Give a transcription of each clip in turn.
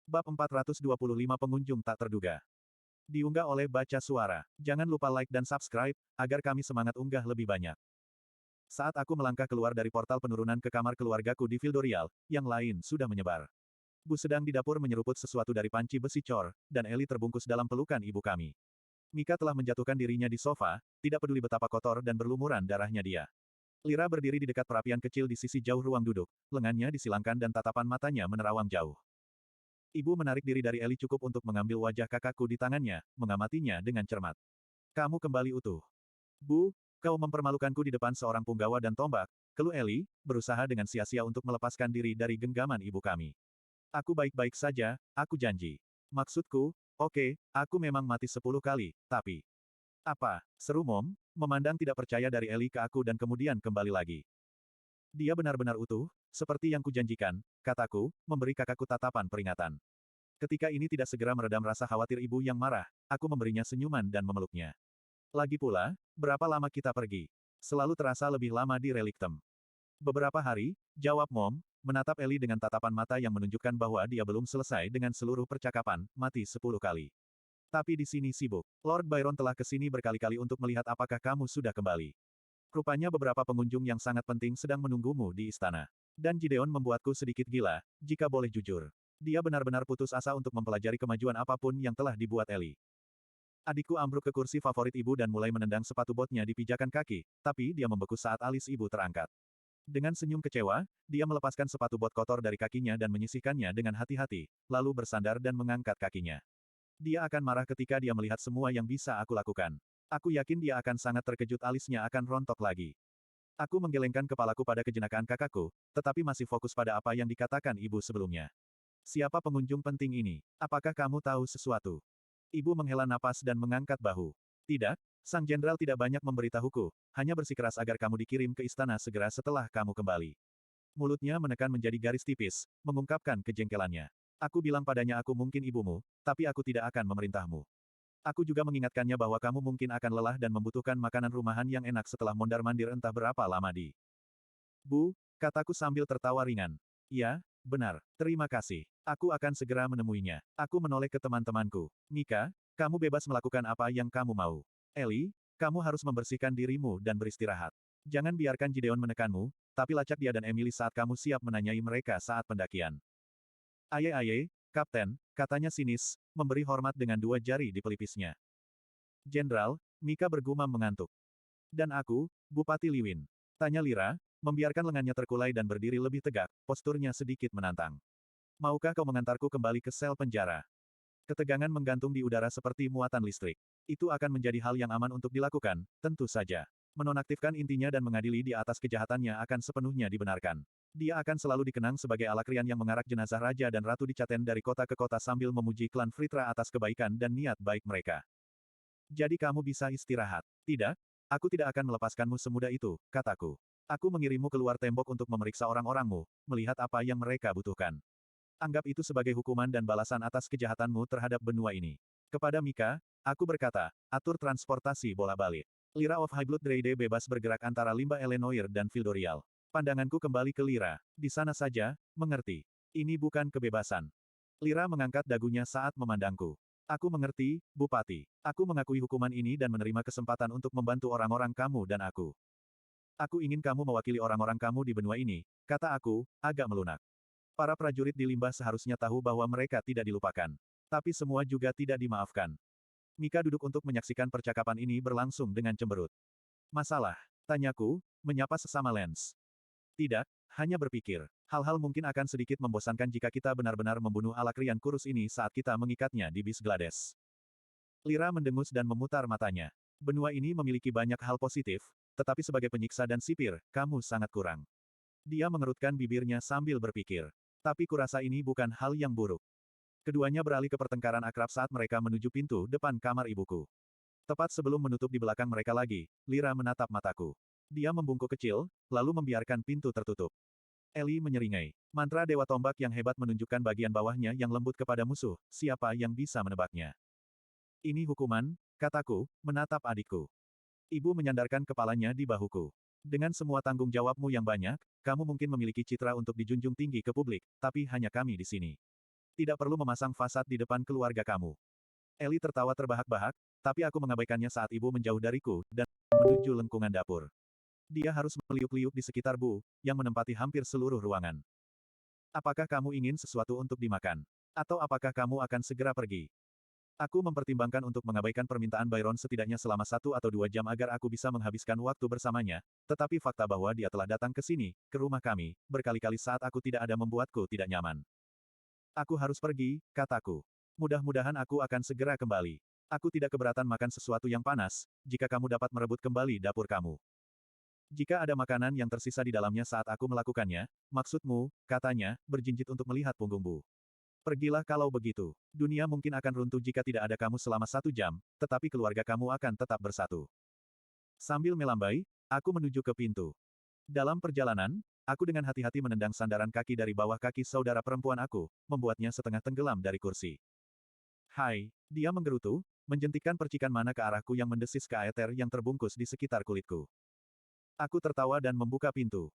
Bab 425 Pengunjung Tak Terduga. Diunggah oleh Baca Suara. Jangan lupa like dan subscribe, agar kami semangat unggah lebih banyak. Saat aku melangkah keluar dari portal penurunan ke kamar keluargaku di Vildorial, yang lain sudah menyebar. Bu sedang di dapur menyeruput sesuatu dari panci besi cor, dan Ellie terbungkus dalam pelukan ibu kami. Mika telah menjatuhkan dirinya di sofa, tidak peduli betapa kotor dan berlumuran darahnya dia. Lira berdiri di dekat perapian kecil di sisi jauh ruang duduk, lengannya disilangkan dan tatapan matanya menerawang jauh. Ibu menarik diri dari Ellie cukup untuk mengambil wajah kakakku di tangannya, mengamatinya dengan cermat. Kamu kembali utuh. Bu, kau mempermalukanku di depan seorang punggawa dan tombak, keluh Ellie, berusaha dengan sia-sia untuk melepaskan diri dari genggaman ibu kami. Aku baik-baik saja, aku janji. Maksudku, oke, aku memang mati 10 kali, tapi... Apa? Seru Mom, memandang tidak percaya dari Ellie ke aku dan kemudian kembali lagi. Dia benar-benar utuh, seperti yang kujanjikan, kataku, memberi kakakku tatapan peringatan. Ketika ini tidak segera meredam rasa khawatir ibu yang marah, aku memberinya senyuman dan memeluknya. Lagi pula, berapa lama kita pergi? Selalu terasa lebih lama di Reliktem. Beberapa hari, jawab Mom, menatap Ellie dengan tatapan mata yang menunjukkan bahwa dia belum selesai dengan seluruh percakapan, mati 10 kali. Tapi di sini sibuk. Lord Byron telah ke sini berkali-kali untuk melihat apakah kamu sudah kembali. Rupanya beberapa pengunjung yang sangat penting sedang menunggumu di istana. Dan Gideon membuatku sedikit gila, jika boleh jujur. Dia benar-benar putus asa untuk mempelajari kemajuan apapun yang telah dibuat Ellie. Adikku ambruk ke kursi favorit ibu dan mulai menendang sepatu botnya di pijakan kaki, tapi dia membeku saat alis ibu terangkat. Dengan senyum kecewa, dia melepaskan sepatu bot kotor dari kakinya dan menyisihkannya dengan hati-hati, lalu bersandar dan mengangkat kakinya. Dia akan marah ketika dia melihat semua yang bisa aku lakukan. Aku yakin dia akan sangat terkejut alisnya akan rontok lagi. Aku menggelengkan kepalaku pada kejenakaan kakakku, tetapi masih fokus pada apa yang dikatakan ibu sebelumnya. Siapa pengunjung penting ini? Apakah kamu tahu sesuatu? Ibu menghela napas dan mengangkat bahu. Tidak, Sang Jenderal tidak banyak memberitahuku, hanya bersikeras agar kamu dikirim ke istana segera setelah kamu kembali. Mulutnya menekan menjadi garis tipis, mengungkapkan kejengkelannya. Aku bilang padanya aku mungkin ibumu, tapi aku tidak akan memerintahmu. Aku juga mengingatkannya bahwa kamu mungkin akan lelah dan membutuhkan makanan rumahan yang enak setelah mondar-mandir entah berapa lama di. Bu, kataku sambil tertawa ringan. Ya, benar, terima kasih. Aku akan segera menemuinya. Aku menoleh ke teman-temanku. Mika, kamu bebas melakukan apa yang kamu mau. Ellie, kamu harus membersihkan dirimu dan beristirahat. Jangan biarkan Gideon menekanmu, tapi lacak dia dan Emily saat kamu siap menanyai mereka saat pendakian. Aye, Kapten, katanya sinis, memberi hormat dengan dua jari di pelipisnya. Jenderal, Mika bergumam mengantuk. Dan aku, Bupati Liwin. Tanya Lira, membiarkan lengannya terkulai dan berdiri lebih tegak, posturnya sedikit menantang. Maukah kau mengantarku kembali ke sel penjara? Ketegangan menggantung di udara seperti muatan listrik. Itu akan menjadi hal yang aman untuk dilakukan, tentu saja. Menonaktifkan intinya dan mengadili dia atas kejahatannya akan sepenuhnya dibenarkan. Dia akan selalu dikenang sebagai Alakrian yang mengarak jenazah raja dan ratu di Caten dari kota ke kota sambil memuji klan Fritra atas kebaikan dan niat baik mereka. Jadi kamu bisa istirahat. Tidak, aku tidak akan melepaskanmu semudah itu, kataku. Aku mengirimmu keluar tembok untuk memeriksa orang-orangmu, melihat apa yang mereka butuhkan. Anggap itu sebagai hukuman dan balasan atas kejahatanmu terhadap benua ini. Kepada Mika, aku berkata, atur transportasi bola balik. Lira of Highblood Dreyde bebas bergerak antara Limba Elenoir dan Vildorial. Pandanganku kembali ke Lira. Di sana saja, mengerti. Ini bukan kebebasan. Lira mengangkat dagunya saat memandangku. Aku mengerti, Bupati. Aku mengakui hukuman ini dan menerima kesempatan untuk membantu orang-orang kamu dan aku. Aku ingin kamu mewakili orang-orang kamu di benua ini, kata aku, agak melunak. Para prajurit di Limbah seharusnya tahu bahwa mereka tidak dilupakan. Tapi semua juga tidak dimaafkan. Mika duduk untuk menyaksikan percakapan ini berlangsung dengan cemberut. Masalah? Tanyaku, menyapa sesama Lens. Tidak, hanya berpikir. Hal-hal mungkin akan sedikit membosankan jika kita benar-benar membunuh Alakrian kurus ini saat kita mengikatnya di bis Glades. Lira mendengus dan memutar matanya. Benua ini memiliki banyak hal positif, tetapi sebagai penyiksa dan sipir, kamu sangat kurang. Dia mengerutkan bibirnya sambil berpikir. Tapi kurasa ini bukan hal yang buruk. Keduanya beralih ke pertengkaran akrab saat mereka menuju pintu depan kamar ibuku. Tepat sebelum menutup di belakang mereka lagi, Lira menatap mataku. Dia membungkuk kecil, lalu membiarkan pintu tertutup. Ellie menyeringai. Mantra Dewa Tombak yang hebat menunjukkan bagian bawahnya yang lembut kepada musuh, siapa yang bisa menebaknya. Ini hukuman, kataku, menatap adikku. Ibu menyandarkan kepalanya di bahuku. Dengan semua tanggung jawabmu yang banyak, kamu mungkin memiliki citra untuk dijunjung tinggi ke publik, tapi hanya kami di sini. Tidak perlu memasang fasad di depan keluarga kamu. Eli tertawa terbahak-bahak, tapi aku mengabaikannya saat ibu menjauh dariku, dan menuju lengkungan dapur. Dia harus meliuk-liuk di sekitar Bu, yang menempati hampir seluruh ruangan. Apakah kamu ingin sesuatu untuk dimakan? Atau apakah kamu akan segera pergi? Aku mempertimbangkan untuk mengabaikan permintaan Byron setidaknya selama 1 atau 2 jam agar aku bisa menghabiskan waktu bersamanya, tetapi fakta bahwa dia telah datang ke sini, ke rumah kami, berkali-kali saat aku tidak ada membuatku tidak nyaman. Aku harus pergi, kataku. Mudah-mudahan aku akan segera kembali. Aku tidak keberatan makan sesuatu yang panas, jika kamu dapat merebut kembali dapur kamu. Jika ada makanan yang tersisa di dalamnya saat aku melakukannya, maksudmu, katanya, berjinjit untuk melihat punggungmu. Pergilah kalau begitu. Dunia mungkin akan runtuh jika tidak ada kamu selama 1 jam, tetapi keluarga kamu akan tetap bersatu. Sambil melambai, aku menuju ke pintu. Dalam perjalanan, aku dengan hati-hati menendang sandaran kaki dari bawah kaki saudara perempuan aku, membuatnya setengah tenggelam dari kursi. Hai, dia menggerutu, menjentikkan percikan mana ke arahku yang mendesis ke aether yang terbungkus di sekitar kulitku. Aku tertawa dan membuka pintu.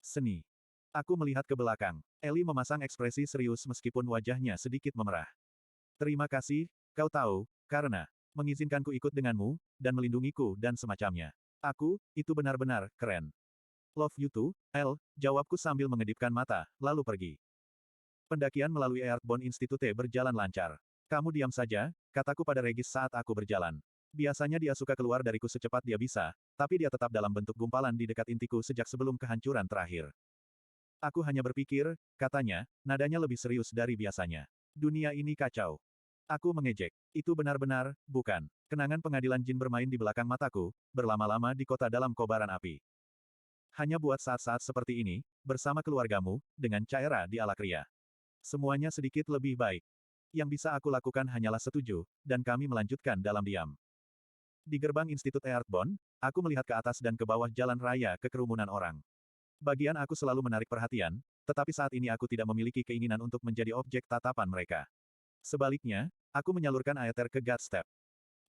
Seni. Aku melihat ke belakang. Eli memasang ekspresi serius meskipun wajahnya sedikit memerah. Terima kasih, kau tahu, karena mengizinkanku ikut denganmu, dan melindungiku dan semacamnya. Itu benar-benar keren. Love you too, El, jawabku sambil mengedipkan mata, lalu pergi. Pendakian melalui Earthbound Institute berjalan lancar. Kamu diam saja, kataku pada Regis saat aku berjalan. Biasanya dia suka keluar dariku secepat dia bisa, tapi dia tetap dalam bentuk gumpalan di dekat intiku sejak sebelum kehancuran terakhir. Aku hanya berpikir, katanya, nadanya lebih serius dari biasanya. Dunia ini kacau. Aku mengejek. Itu benar-benar, bukan. Kenangan pengadilan jin bermain di belakang mataku, berlama-lama di kota dalam kobaran api. Hanya buat saat-saat seperti ini, bersama keluargamu, dengan Caera di Alakria. Semuanya sedikit lebih baik. Yang bisa aku lakukan hanyalah setuju, dan kami melanjutkan dalam diam. Di gerbang Institut Earthbound, aku melihat ke atas dan ke bawah jalan raya ke kerumunan orang. Bagian aku selalu menarik perhatian, tetapi saat ini aku tidak memiliki keinginan untuk menjadi objek tatapan mereka. Sebaliknya, aku menyalurkan aether ke Godstep.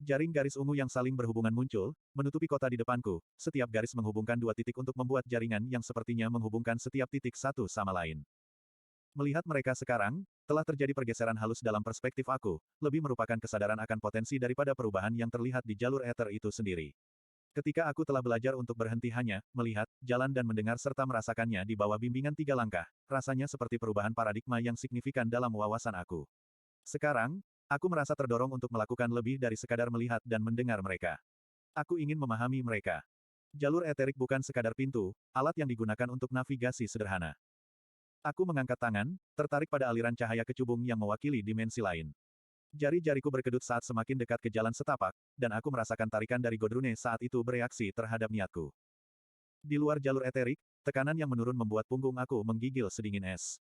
Jaring garis ungu yang saling berhubungan muncul, menutupi kota di depanku, setiap garis menghubungkan 2 titik untuk membuat jaringan yang sepertinya menghubungkan setiap titik satu sama lain. Melihat mereka sekarang, telah terjadi pergeseran halus dalam perspektif aku, lebih merupakan kesadaran akan potensi daripada perubahan yang terlihat di jalur ether itu sendiri. Ketika aku telah belajar untuk berhenti hanya, melihat, jalan dan mendengar serta merasakannya di bawah bimbingan 3 langkah, rasanya seperti perubahan paradigma yang signifikan dalam wawasan aku. Sekarang, aku merasa terdorong untuk melakukan lebih dari sekadar melihat dan mendengar mereka. Aku ingin memahami mereka. Jalur eterik bukan sekadar pintu, alat yang digunakan untuk navigasi sederhana. Aku mengangkat tangan, tertarik pada aliran cahaya kecubung yang mewakili dimensi lain. Jari-jariku berkedut saat semakin dekat ke jalan setapak, dan aku merasakan tarikan dari Godrune saat itu bereaksi terhadap niatku. Di luar jalur eterik, tekanan yang menurun membuat punggung aku menggigil sedingin es.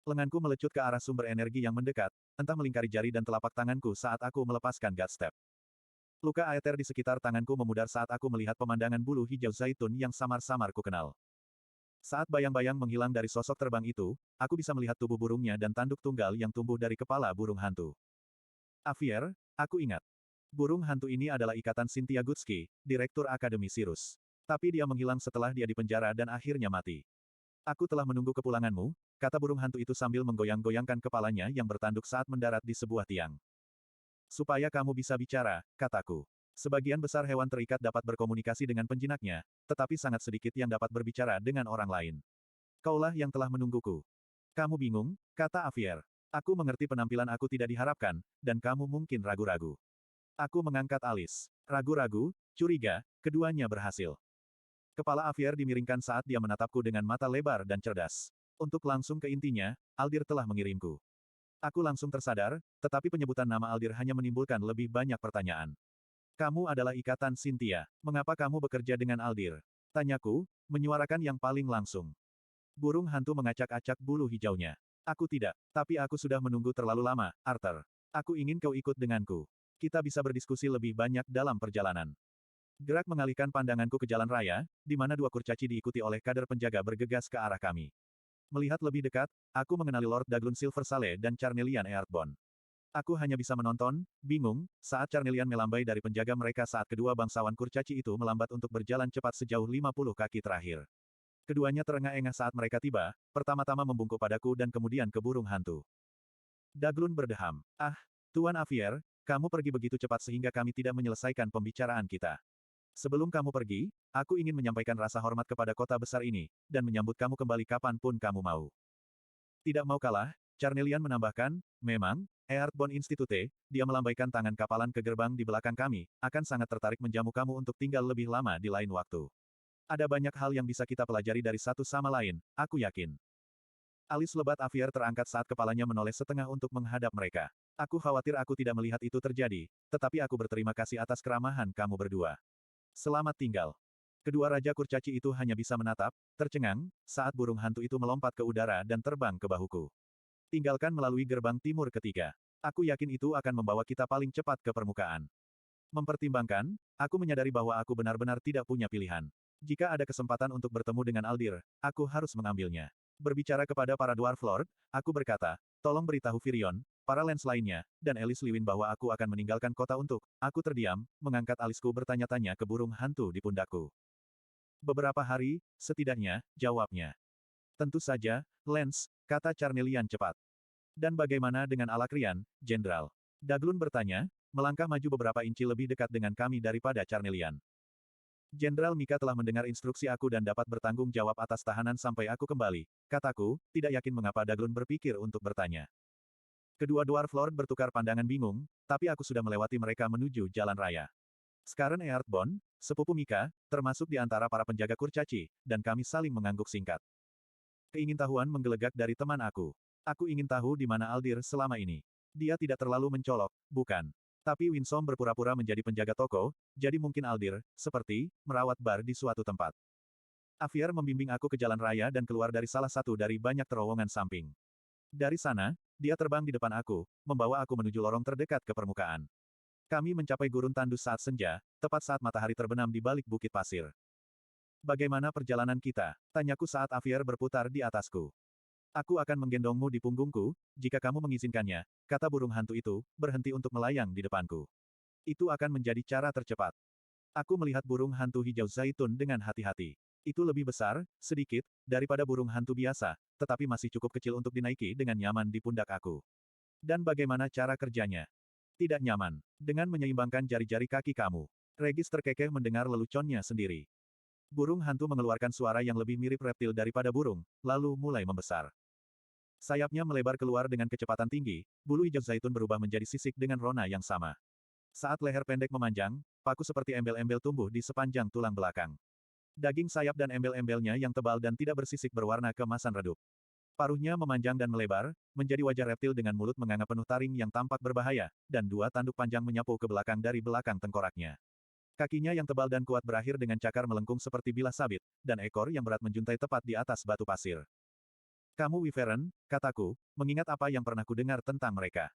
Lenganku melecut ke arah sumber energi yang mendekat, entah melingkari jari dan telapak tanganku saat aku melepaskan Godstep. Luka aether di sekitar tanganku memudar saat aku melihat pemandangan bulu hijau zaitun yang samar-samar ku kenal. Saat bayang-bayang menghilang dari sosok terbang itu, aku bisa melihat tubuh burungnya dan tanduk tunggal yang tumbuh dari kepala burung hantu. Avier, aku ingat. Burung hantu ini adalah ikatan Cynthia Gutski, Direktur Akademi Sirus. Tapi dia menghilang setelah dia dipenjara dan akhirnya mati. Aku telah menunggu kepulanganmu, kata burung hantu itu sambil menggoyang-goyangkan kepalanya yang bertanduk saat mendarat di sebuah tiang. Supaya kamu bisa bicara, kataku. Sebagian besar hewan terikat dapat berkomunikasi dengan penjinaknya, tetapi sangat sedikit yang dapat berbicara dengan orang lain. Kaulah yang telah menungguku. Kamu bingung, kata Avier. Aku mengerti penampilan aku tidak diharapkan, dan kamu mungkin ragu-ragu. Aku mengangkat alis. Ragu-ragu, curiga, keduanya berhasil. Kepala Avier dimiringkan saat dia menatapku dengan mata lebar dan cerdas. Untuk langsung ke intinya, Aldir telah mengirimku. Aku langsung tersadar, tetapi penyebutan nama Aldir hanya menimbulkan lebih banyak pertanyaan. Kamu adalah ikatan Cynthia. Mengapa kamu bekerja dengan Aldir? Tanyaku, menyuarakan yang paling langsung. Burung hantu mengacak-acak bulu hijaunya. Aku tidak, tapi aku sudah menunggu terlalu lama, Arthur. Aku ingin kau ikut denganku. Kita bisa berdiskusi lebih banyak dalam perjalanan. Gerak mengalihkan pandanganku ke jalan raya, di mana 2 kurcaci diikuti oleh kader penjaga bergegas ke arah kami. Melihat lebih dekat, aku mengenali Lord Daglun Silversale dan Charnelian Earthbound. Aku hanya bisa menonton, bingung, saat Charnelian melambai dari penjaga mereka saat kedua bangsawan kurcaci itu melambat untuk berjalan cepat sejauh 50 kaki terakhir. Keduanya terengah-engah saat mereka tiba, pertama-tama membungkuk padaku dan kemudian ke burung hantu. Daglun berdeham. Ah, Tuan Avier, kamu pergi begitu cepat sehingga kami tidak menyelesaikan pembicaraan kita. Sebelum kamu pergi, aku ingin menyampaikan rasa hormat kepada kota besar ini, dan menyambut kamu kembali kapanpun kamu mau. Tidak mau kalah, Charnelian menambahkan, memang, Earthbound Institute, dia melambaikan tangan kapalan ke gerbang di belakang kami, akan sangat tertarik menjamu kamu untuk tinggal lebih lama di lain waktu. Ada banyak hal yang bisa kita pelajari dari satu sama lain, aku yakin. Alis lebat Avier terangkat saat kepalanya menoleh setengah untuk menghadap mereka. Aku khawatir aku tidak melihat itu terjadi, tetapi aku berterima kasih atas keramahan kamu berdua. Selamat tinggal. Kedua Raja Kurcaci itu hanya bisa menatap, tercengang, saat burung hantu itu melompat ke udara dan terbang ke bahuku. Tinggalkan melalui gerbang timur ketiga. Aku yakin itu akan membawa kita paling cepat ke permukaan. Mempertimbangkan, aku menyadari bahwa aku benar-benar tidak punya pilihan. Jika ada kesempatan untuk bertemu dengan Aldir, aku harus mengambilnya. Berbicara kepada para Dwarf Lord, aku berkata, tolong beritahu Virion, para Lens lainnya, dan Elis Liwin bahwa aku akan meninggalkan kota untuk. Aku terdiam, mengangkat alisku bertanya-tanya ke burung hantu di pundakku. Beberapa hari, setidaknya, jawabnya. Tentu saja, Lens, kata Charnelian cepat. Dan bagaimana dengan Alakrian, Jenderal? Daglun bertanya, melangkah maju beberapa inci lebih dekat dengan kami daripada Charnelian. Jenderal Mika telah mendengar instruksi aku dan dapat bertanggung jawab atas tahanan sampai aku kembali, kataku, tidak yakin mengapa Daglun berpikir untuk bertanya. Kedua Dwarf Lord bertukar pandangan bingung, tapi aku sudah melewati mereka menuju jalan raya. Sekarang Earthbound, sepupu Mika, termasuk di antara para penjaga kurcaci, dan kami saling mengangguk singkat. Keingintahuan menggelegak dari teman aku. Aku ingin tahu di mana Aldir selama ini. Dia tidak terlalu mencolok, bukan? Tapi Winsom berpura-pura menjadi penjaga toko, jadi mungkin Aldir, seperti, merawat bar di suatu tempat. Avier membimbing aku ke jalan raya dan keluar dari salah satu dari banyak terowongan samping. Dari sana, dia terbang di depan aku, membawa aku menuju lorong terdekat ke permukaan. Kami mencapai gurun tandus saat senja, tepat saat matahari terbenam di balik bukit pasir. Bagaimana perjalanan kita? Tanyaku saat Avier berputar di atasku. Aku akan menggendongmu di punggungku, jika kamu mengizinkannya, kata burung hantu itu, berhenti untuk melayang di depanku. Itu akan menjadi cara tercepat. Aku melihat burung hantu hijau zaitun dengan hati-hati. Itu lebih besar, sedikit, daripada burung hantu biasa, tetapi masih cukup kecil untuk dinaiki dengan nyaman di pundak aku. Dan bagaimana cara kerjanya? Tidak nyaman. Dengan menyeimbangkan jari-jari kaki kamu. Regis terkekeh mendengar leluconnya sendiri. Burung hantu mengeluarkan suara yang lebih mirip reptil daripada burung, lalu mulai membesar. Sayapnya melebar keluar dengan kecepatan tinggi, bulu hijau zaitun berubah menjadi sisik dengan rona yang sama. Saat leher pendek memanjang, paku seperti embel-embel tumbuh di sepanjang tulang belakang. Daging sayap dan embel-embelnya yang tebal dan tidak bersisik berwarna keemasan redup. Paruhnya memanjang dan melebar, menjadi wajah reptil dengan mulut menganga penuh taring yang tampak berbahaya, dan dua tanduk panjang menyapu ke belakang dari belakang tengkoraknya. Kakinya yang tebal dan kuat berakhir dengan cakar melengkung seperti bilah sabit, dan ekor yang berat menjuntai tepat di atas batu pasir. Kamu Wyvern, kataku, mengingat apa yang pernah kudengar tentang mereka.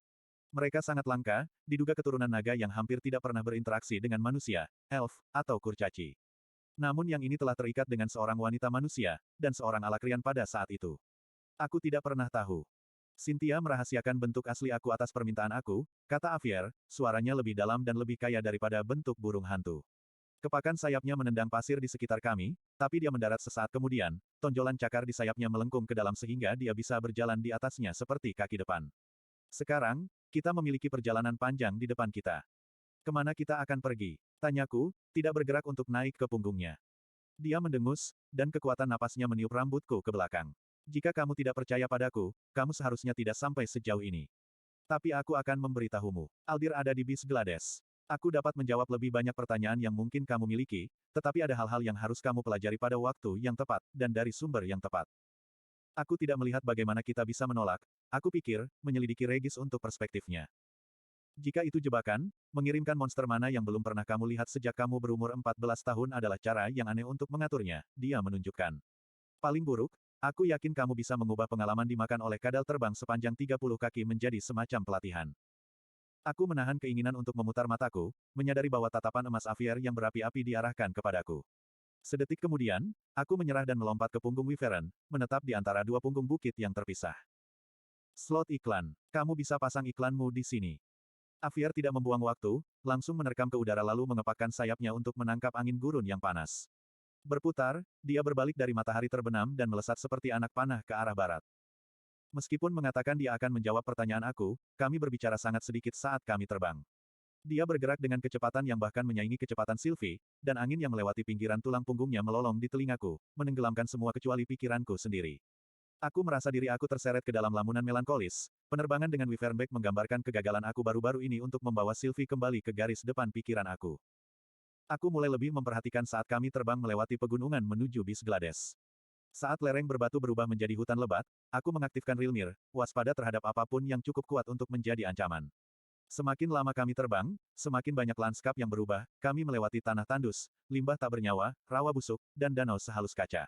Mereka sangat langka, diduga keturunan naga yang hampir tidak pernah berinteraksi dengan manusia, elf, atau kurcaci. Namun yang ini telah terikat dengan seorang wanita manusia, dan seorang Alakrian pada saat itu. Aku tidak pernah tahu. Cynthia merahasiakan bentuk asli aku atas permintaan aku, kata Avier, suaranya lebih dalam dan lebih kaya daripada bentuk burung hantu. Kepakan sayapnya menendang pasir di sekitar kami, tapi dia mendarat sesaat kemudian, tonjolan cakar di sayapnya melengkung ke dalam sehingga dia bisa berjalan di atasnya seperti kaki depan. Sekarang, kita memiliki perjalanan panjang di depan kita. Kemana kita akan pergi? Tanyaku, tidak bergerak untuk naik ke punggungnya. Dia mendengus, dan kekuatan napasnya meniup rambutku ke belakang. Jika kamu tidak percaya padaku, kamu seharusnya tidak sampai sejauh ini. Tapi aku akan memberitahumu. Aldir ada di bis Glades. Aku dapat menjawab lebih banyak pertanyaan yang mungkin kamu miliki, tetapi ada hal-hal yang harus kamu pelajari pada waktu yang tepat, dan dari sumber yang tepat. Aku tidak melihat bagaimana kita bisa menolak, aku pikir, menyelidiki Regis untuk perspektifnya. Jika itu jebakan, mengirimkan monster mana yang belum pernah kamu lihat sejak kamu berumur 14 tahun adalah cara yang aneh untuk mengaturnya, dia menunjukkan. Paling buruk, aku yakin kamu bisa mengubah pengalaman dimakan oleh kadal terbang sepanjang 30 kaki menjadi semacam pelatihan. Aku menahan keinginan untuk memutar mataku, menyadari bahwa tatapan emas Avier yang berapi-api diarahkan kepadaku. Sedetik kemudian, aku menyerah dan melompat ke punggung Wyvern, menetap di antara dua punggung bukit yang terpisah. Slot iklan. Kamu bisa pasang iklanmu di sini. Avier tidak membuang waktu, langsung menerkam ke udara lalu mengepakkan sayapnya untuk menangkap angin gurun yang panas. Berputar, dia berbalik dari matahari terbenam dan melesat seperti anak panah ke arah barat. Meskipun mengatakan dia akan menjawab pertanyaan aku, kami berbicara sangat sedikit saat kami terbang. Dia bergerak dengan kecepatan yang bahkan menyaingi kecepatan Sylvie, dan angin yang melewati pinggiran tulang punggungnya melolong di telingaku, menenggelamkan semua kecuali pikiranku sendiri. Aku merasa diri aku terseret ke dalam lamunan melankolis. Penerbangan dengan Wyvernbeck menggambarkan kegagalan aku baru-baru ini untuk membawa Sylvie kembali ke garis depan pikiran aku. Aku mulai lebih memperhatikan saat kami terbang melewati pegunungan menuju Bisglades. Saat lereng berbatu berubah menjadi hutan lebat, aku mengaktifkan Rilmir, waspada terhadap apapun yang cukup kuat untuk menjadi ancaman. Semakin lama kami terbang, semakin banyak lanskap yang berubah, kami melewati tanah tandus, limbah tak bernyawa, rawa busuk, dan danau sehalus kaca.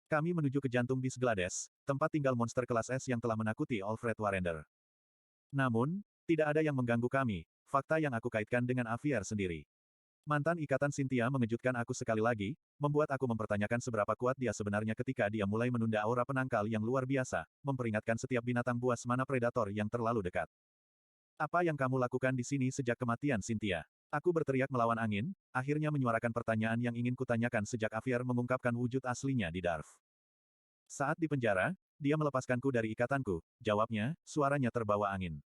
Kami menuju ke jantung Bisglades, tempat tinggal monster kelas S yang telah menakuti Alfred Warrender. Namun, tidak ada yang mengganggu kami, fakta yang aku kaitkan dengan Avier sendiri. Mantan ikatan Cynthia mengejutkan aku sekali lagi, membuat aku mempertanyakan seberapa kuat dia sebenarnya ketika dia mulai menunda aura penangkal yang luar biasa, memperingatkan setiap binatang buas mana predator yang terlalu dekat. Apa yang kamu lakukan di sini sejak kematian Cynthia? Aku berteriak melawan angin, akhirnya menyuarakan pertanyaan yang ingin kutanyakan sejak Avier mengungkapkan wujud aslinya di Darf. Saat di penjara, dia melepaskanku dari ikatanku, jawabnya, suaranya terbawa angin.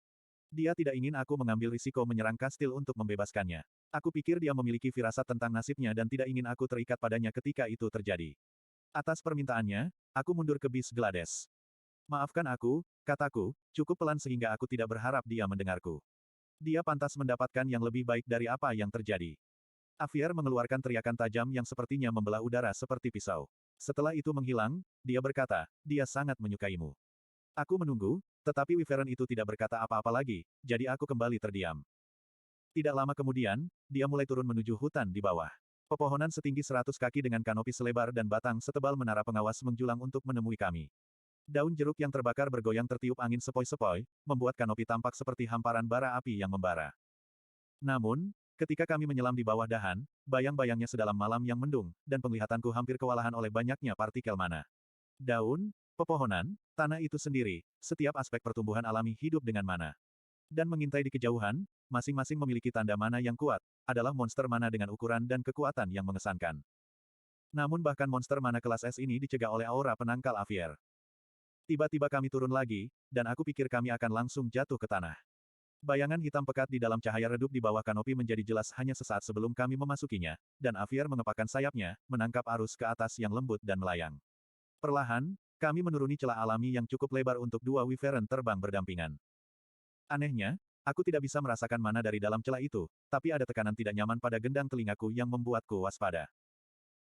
Dia tidak ingin aku mengambil risiko menyerang kastil untuk membebaskannya. Aku pikir dia memiliki firasat tentang nasibnya dan tidak ingin aku terikat padanya ketika itu terjadi. Atas permintaannya, aku mundur ke Bisglades. Maafkan aku, kataku, cukup pelan sehingga aku tidak berharap dia mendengarku. Dia pantas mendapatkan yang lebih baik dari apa yang terjadi. Avier mengeluarkan teriakan tajam yang sepertinya membelah udara seperti pisau. Setelah itu menghilang, dia berkata, dia sangat menyukaimu. Aku menunggu, tetapi Wyvern itu tidak berkata apa-apa lagi, jadi aku kembali terdiam. Tidak lama kemudian, dia mulai turun menuju hutan di bawah. Pepohonan setinggi 100 kaki dengan kanopi selebar dan batang setebal menara pengawas menjulang untuk menemui kami. Daun jeruk yang terbakar bergoyang tertiup angin sepoi-sepoi, membuat kanopi tampak seperti hamparan bara api yang membara. Namun, ketika kami menyelam di bawah dahan, bayang-bayangnya sedalam malam yang mendung, dan penglihatanku hampir kewalahan oleh banyaknya partikel mana. Daun, pepohonan, tanah itu sendiri, setiap aspek pertumbuhan alami hidup dengan mana. Dan mengintai di kejauhan, masing-masing memiliki tanda mana yang kuat, adalah monster mana dengan ukuran dan kekuatan yang mengesankan. Namun bahkan monster mana kelas S ini dicegah oleh aura penangkal Avier. Tiba-tiba kami turun lagi, dan aku pikir kami akan langsung jatuh ke tanah. Bayangan hitam pekat di dalam cahaya redup di bawah kanopi menjadi jelas hanya sesaat sebelum kami memasukinya, dan Avier mengepakkan sayapnya, menangkap arus ke atas yang lembut dan melayang. Perlahan, kami menuruni celah alami yang cukup lebar untuk dua Wyvern terbang berdampingan. Anehnya, aku tidak bisa merasakan mana dari dalam celah itu, tapi ada tekanan tidak nyaman pada gendang telingaku yang membuatku waspada.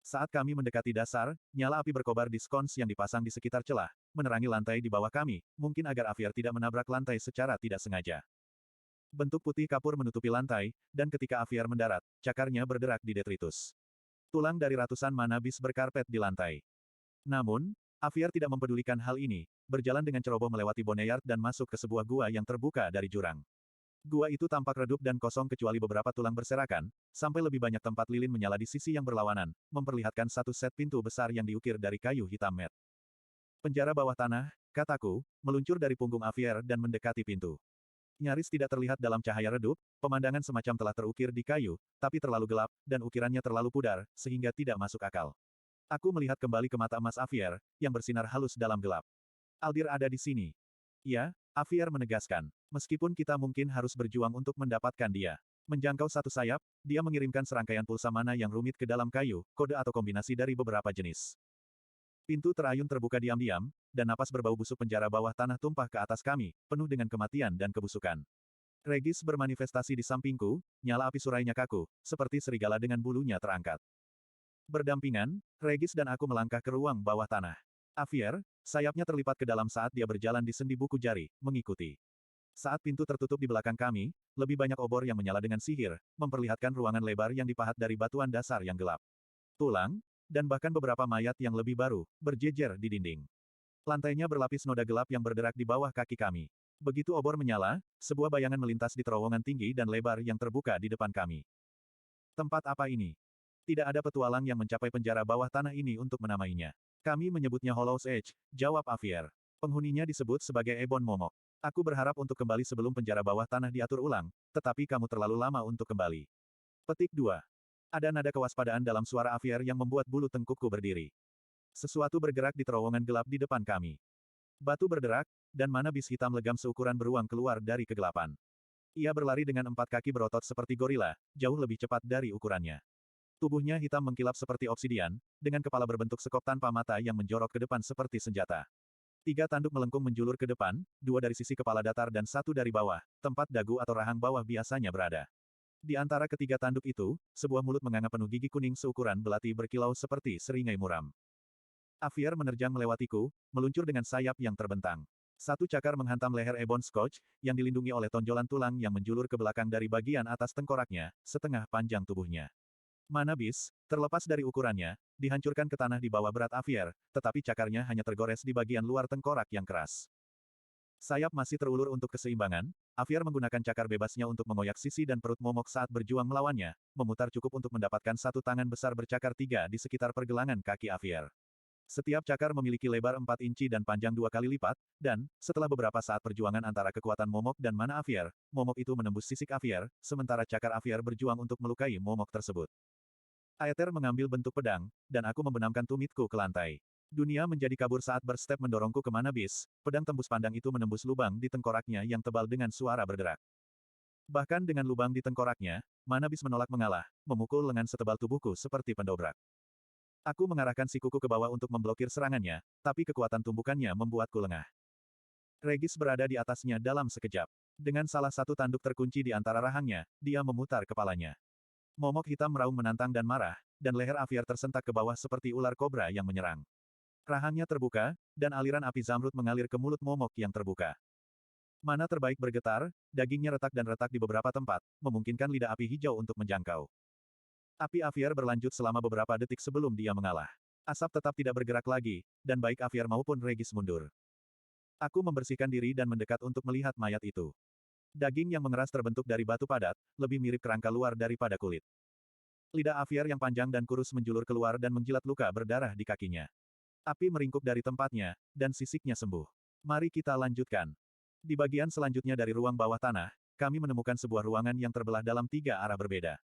Saat kami mendekati dasar, nyala api berkobar di skons yang dipasang di sekitar celah, menerangi lantai di bawah kami, mungkin agar Avier tidak menabrak lantai secara tidak sengaja. Bentuk putih kapur menutupi lantai, dan ketika Avier mendarat, cakarnya berderak di detritus. Tulang dari ratusan manabis berkarpet di lantai. Namun, Avier tidak mempedulikan hal ini, berjalan dengan ceroboh melewati Boneyard dan masuk ke sebuah gua yang terbuka dari jurang. Gua itu tampak redup dan kosong kecuali beberapa tulang berserakan, sampai lebih banyak tempat lilin menyala di sisi yang berlawanan, memperlihatkan satu set pintu besar yang diukir dari kayu hitam mat. Penjara bawah tanah, kataku, meluncur dari punggung Avier dan mendekati pintu. Nyaris tidak terlihat dalam cahaya redup, pemandangan semacam telah terukir di kayu, tapi terlalu gelap, dan ukirannya terlalu pudar, sehingga tidak masuk akal. Aku melihat kembali ke mata emas Avier, yang bersinar halus dalam gelap. Aldir ada di sini. Ya, Avier menegaskan. Meskipun kita mungkin harus berjuang untuk mendapatkan dia. Menjangkau satu sayap, dia mengirimkan serangkaian pulsa mana yang rumit ke dalam kayu, kode atau kombinasi dari beberapa jenis. Pintu terayun terbuka diam-diam, dan napas berbau busuk penjara bawah tanah tumpah ke atas kami, penuh dengan kematian dan kebusukan. Regis bermanifestasi di sampingku, nyala api surainya kaku, seperti serigala dengan bulunya terangkat. Berdampingan, Regis dan aku melangkah ke ruang bawah tanah. Avier, sayapnya terlipat ke dalam saat dia berjalan di sendi buku jari, mengikuti. Saat pintu tertutup di belakang kami, lebih banyak obor yang menyala dengan sihir, memperlihatkan ruangan lebar yang dipahat dari batuan dasar yang gelap. Tulang, dan bahkan beberapa mayat yang lebih baru, berjejer di dinding. Lantainya berlapis noda gelap yang berderak di bawah kaki kami. Begitu obor menyala, sebuah bayangan melintas di terowongan tinggi dan lebar yang terbuka di depan kami. Tempat apa ini? Tidak ada petualang yang mencapai penjara bawah tanah ini untuk menamainya. Kami menyebutnya Hollow's Edge, jawab Avier. Penghuninya disebut sebagai Ebon Momok. Aku berharap untuk kembali sebelum penjara bawah tanah diatur ulang, tetapi kamu terlalu lama untuk kembali. Petik 2. Ada nada kewaspadaan dalam suara Avier yang membuat bulu tengkukku berdiri. Sesuatu bergerak di terowongan gelap di depan kami. Batu berderak, dan mana bis hitam legam seukuran beruang keluar dari kegelapan. Ia berlari dengan 4 kaki berotot seperti gorila, jauh lebih cepat dari ukurannya. Tubuhnya hitam mengkilap seperti obsidian, dengan kepala berbentuk sekop tanpa mata yang menjorok ke depan seperti senjata. 3 tanduk melengkung menjulur ke depan, 2 dari sisi kepala datar dan 1 dari bawah, tempat dagu atau rahang bawah biasanya berada. Di antara ketiga tanduk itu, sebuah mulut menganga penuh gigi kuning seukuran belati berkilau seperti seringai muram. Avier menerjang melewatiku, meluncur dengan sayap yang terbentang. Satu cakar menghantam leher Ebon Scotch, yang dilindungi oleh tonjolan tulang yang menjulur ke belakang dari bagian atas tengkoraknya, setengah panjang tubuhnya. Mana bis, terlepas dari ukurannya, dihancurkan ke tanah di bawah berat Avier, tetapi cakarnya hanya tergores di bagian luar tengkorak yang keras. Sayap masih terulur untuk keseimbangan, Avier menggunakan cakar bebasnya untuk mengoyak sisi dan perut momok saat berjuang melawannya, memutar cukup untuk mendapatkan satu tangan besar bercakar 3 di sekitar pergelangan kaki Avier. Setiap cakar memiliki lebar 4 inci dan panjang 2 kali lipat, dan, setelah beberapa saat perjuangan antara kekuatan momok dan mana Avier, momok itu menembus sisik Avier, sementara cakar Avier berjuang untuk melukai momok tersebut. Aether mengambil bentuk pedang, dan aku membenamkan tumitku ke lantai. Dunia menjadi kabur saat berstep mendorongku ke mana bis, pedang tembus pandang itu menembus lubang di tengkoraknya yang tebal dengan suara berderak. Bahkan dengan lubang di tengkoraknya, mana bis menolak mengalah, memukul lengan setebal tubuhku seperti pendobrak. Aku mengarahkan sikuku ke bawah untuk memblokir serangannya, tapi kekuatan tumbukannya membuatku lengah. Regis berada di atasnya dalam sekejap. Dengan salah satu tanduk terkunci di antara rahangnya, dia memutar kepalanya. Momok hitam meraung menantang dan marah, dan leher Avier tersentak ke bawah seperti ular kobra yang menyerang. Rahangnya terbuka, dan aliran api zamrud mengalir ke mulut momok yang terbuka. Mana terbaik bergetar, dagingnya retak dan retak di beberapa tempat, memungkinkan lidah api hijau untuk menjangkau. Api Avier berlanjut selama beberapa detik sebelum dia mengalah. Asap tetap tidak bergerak lagi, dan baik Avier maupun Regis mundur. Aku membersihkan diri dan mendekat untuk melihat mayat itu. Daging yang mengeras terbentuk dari batu padat, lebih mirip kerangka luar daripada kulit. Lidah Avier yang panjang dan kurus menjulur keluar dan menjilat luka berdarah di kakinya. Api meringkuk dari tempatnya, dan sisiknya sembuh. Mari kita lanjutkan. Di bagian selanjutnya dari ruang bawah tanah, kami menemukan sebuah ruangan yang terbelah dalam 3 arah berbeda.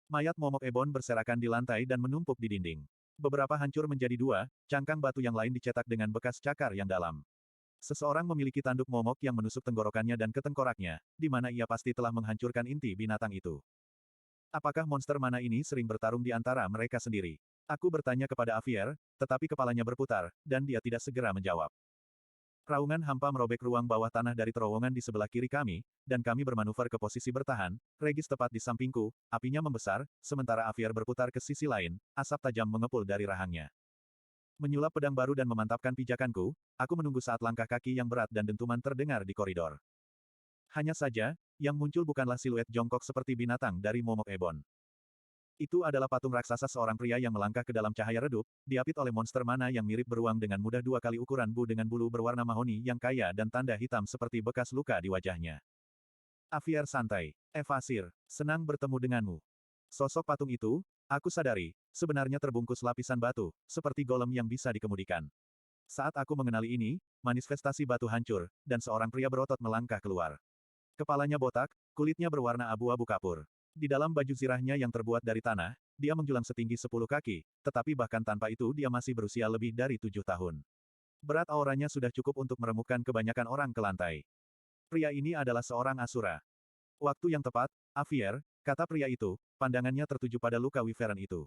Mayat momok Ebon berserakan di lantai dan menumpuk di dinding. Beberapa hancur menjadi 2, cangkang batu yang lain dicetak dengan bekas cakar yang dalam. Seseorang memiliki tanduk momok yang menusuk tenggorokannya dan ke tengkoraknya, di mana ia pasti telah menghancurkan inti binatang itu. Apakah monster mana ini sering bertarung di antara mereka sendiri? Aku bertanya kepada Avier, tetapi kepalanya berputar, dan dia tidak segera menjawab. Raungan hampa merobek ruang bawah tanah dari terowongan di sebelah kiri kami, dan kami bermanuver ke posisi bertahan, Regis tepat di sampingku, apinya membesar, sementara Avier berputar ke sisi lain, asap tajam mengepul dari rahangnya. Menyulap pedang baru dan memantapkan pijakanku, aku menunggu saat langkah kaki yang berat dan dentuman terdengar di koridor. Hanya saja, yang muncul bukanlah siluet jongkok seperti binatang dari momok Ebon. Itu adalah patung raksasa seorang pria yang melangkah ke dalam cahaya redup, diapit oleh monster mana yang mirip beruang dengan mudah 2 kali ukuran Bu dengan bulu berwarna mahoni yang kaya dan tanda hitam seperti bekas luka di wajahnya. Avier santai. Evasir, senang bertemu denganmu. Sosok patung itu, aku sadari, sebenarnya terbungkus lapisan batu, seperti golem yang bisa dikemudikan. Saat aku mengenali ini, manifestasi batu hancur, dan seorang pria berotot melangkah keluar. Kepalanya botak, kulitnya berwarna abu-abu kapur. Di dalam baju zirahnya yang terbuat dari tanah, dia menjulang setinggi 10 kaki, tetapi bahkan tanpa itu dia masih berusia lebih dari 7 tahun. Berat auranya sudah cukup untuk meremukkan kebanyakan orang ke lantai. Pria ini adalah seorang Asura. Waktu yang tepat, Avier, kata pria itu, pandangannya tertuju pada luka Wyvern itu.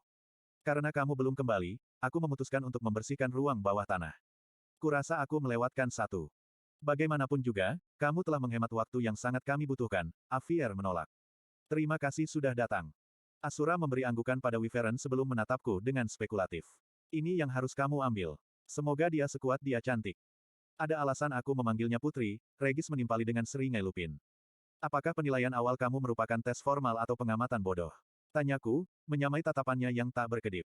Karena kamu belum kembali, aku memutuskan untuk membersihkan ruang bawah tanah. Kurasa aku melewatkan satu. Bagaimanapun juga, kamu telah menghemat waktu yang sangat kami butuhkan, Avier menolak. Terima kasih sudah datang. Asura memberi anggukan pada Wyvern sebelum menatapku dengan spekulatif. Ini yang harus kamu ambil. Semoga dia sekuat dia cantik. Ada alasan aku memanggilnya putri, Regis menimpali dengan seringai lupin. Apakah penilaian awal kamu merupakan tes formal atau pengamatan bodoh? Tanyaku, menyamai tatapannya yang tak berkedip.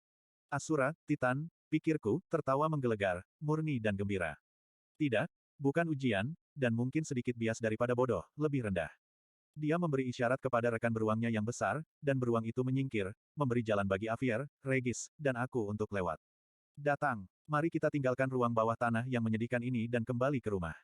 Asura, Titan, pikirku, tertawa menggelegar, murni dan gembira. Tidak, bukan ujian, dan mungkin sedikit bias daripada bodoh, lebih rendah. Dia memberi isyarat kepada rekan beruangnya yang besar, dan beruang itu menyingkir, memberi jalan bagi Avier, Regis, dan aku untuk lewat. Datang, mari kita tinggalkan ruang bawah tanah yang menyedihkan ini dan kembali ke rumah.